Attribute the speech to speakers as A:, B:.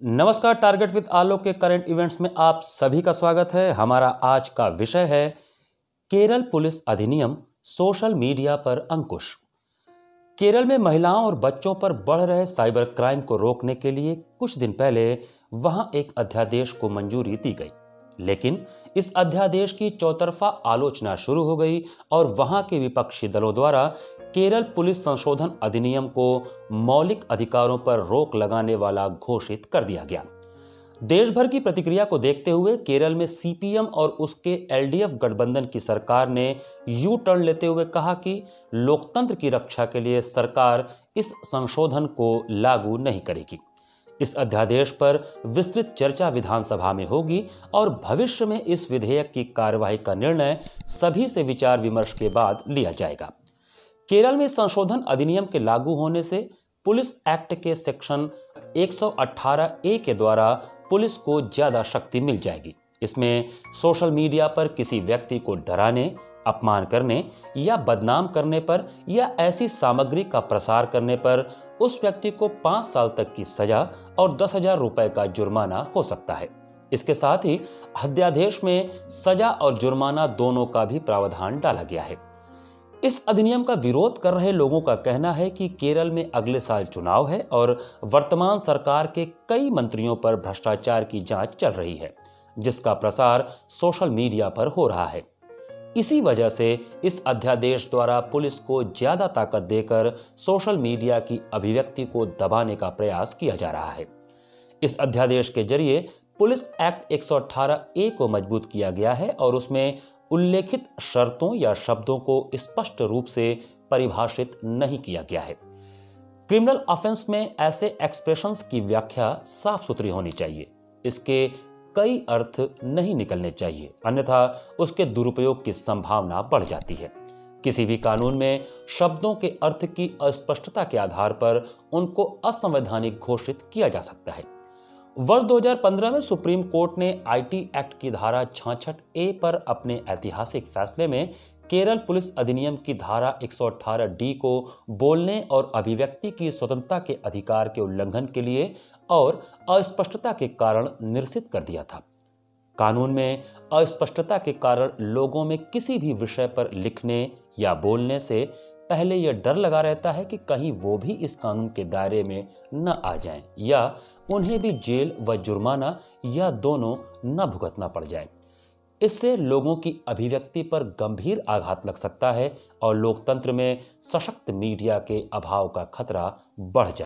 A: नमस्कार, target with आलोक के current events में आप सभी का स्वागत है। हमारा आज का विषय है केरल पुलिस अधिनियम, सोशल मीडिया पर अंकुश। केरल में महिलाओं और बच्चों पर बढ़ रहे साइबर क्राइम को रोकने के लिए कुछ दिन पहले वहां एक अध्यादेश को मंजूरी दी गई, लेकिन इस अध्यादेश की चौतरफा आलोचना शुरू हो गई और वहां के विपक्षी दलों द्वारा केरल पुलिस संशोधन अधिनियम को मौलिक अधिकारों पर रोक लगाने वाला घोषित कर दिया गया। देश भर की प्रतिक्रिया को देखते हुए केरल में सीपीएम और उसके एलडीएफ गठबंधन की सरकार ने यू टर्न लेते हुए कहा कि लोकतंत्र की रक्षा के लिए सरकार इस संशोधन को लागू नहीं करेगी। इस अध्यादेश पर विस्तृत चर्चा विधानसभा में होगी और भविष्य में इस विधेयक की कार्यवाही का निर्णय सभी से विचार विमर्श के बाद लिया जाएगा। केरल में संशोधन अधिनियम के लागू होने से पुलिस एक्ट के सेक्शन 118A के द्वारा पुलिस को ज्यादा शक्ति मिल जाएगी। इसमें सोशल मीडिया पर किसी व्यक्ति को डराने, अपमान करने या बदनाम करने पर या ऐसी सामग्री का प्रसार करने पर उस व्यक्ति को 5 साल तक की सजा और 10,000 रुपए का जुर्माना हो सकता है। इसके साथ ही अध्यादेश में सजा और जुर्माना दोनों का भी प्रावधान डाला गया है। इस अधिनियम का विरोध कर रहे लोगों का कहना है कि केरल में अगले साल चुनाव है और वर्तमान सरकार के कई मंत्रियों पर भ्रष्टाचार की जांच चल रही है, जिसका प्रसार सोशल मीडिया पर हो रहा है। इसी वजह से इस अध्यादेश द्वारा पुलिस को ज्यादा ताकत देकर सोशल मीडिया की अभिव्यक्ति को दबाने का प्रयास किया जा रहा है। इस अध्यादेश के जरिए पुलिस एक्ट 118A को मजबूत किया गया है और उसमें उल्लेखित शर्तों या शब्दों को स्पष्ट रूप से परिभाषित नहीं किया गया है। क्रिमिनल ऑफेंस में ऐसे एक्सप्रेशंस की व्याख्या साफ सुथरी होनी चाहिए। इसके कई अर्थ नहीं निकलने चाहिए, अन्यथा उसके दुरुपयोग की संभावना बढ़ जाती है। किसी भी कानून में शब्दों के अर्थ की अस्पष्टता के आधार पर उनको असंवैधानिक घोषित किया जा सकता है। वर्ष 2015 में सुप्रीम कोर्ट ने आईटी एक्ट की धारा 66A पर अपने ऐतिहासिक फैसले में केरल पुलिस अधिनियम की धारा 118D को बोलने और अभिव्यक्ति की स्वतंत्रता के अधिकार के उल्लंघन के लिए और अस्पष्टता के कारण निरसित कर दिया था। कानून में अस्पष्टता के कारण लोगों में किसी भी विषय पर लिखने या बोलने से पहले यह डर लगा रहता है कि कहीं वो भी इस कानून के दायरे में न आ जाएं या उन्हें भी जेल व जुर्माना या दोनों न भुगतना पड़ जाए। इससे लोगों की अभिव्यक्ति पर गंभीर आघात लग सकता है और लोकतंत्र में सशक्त मीडिया के अभाव का खतरा बढ़ जाए।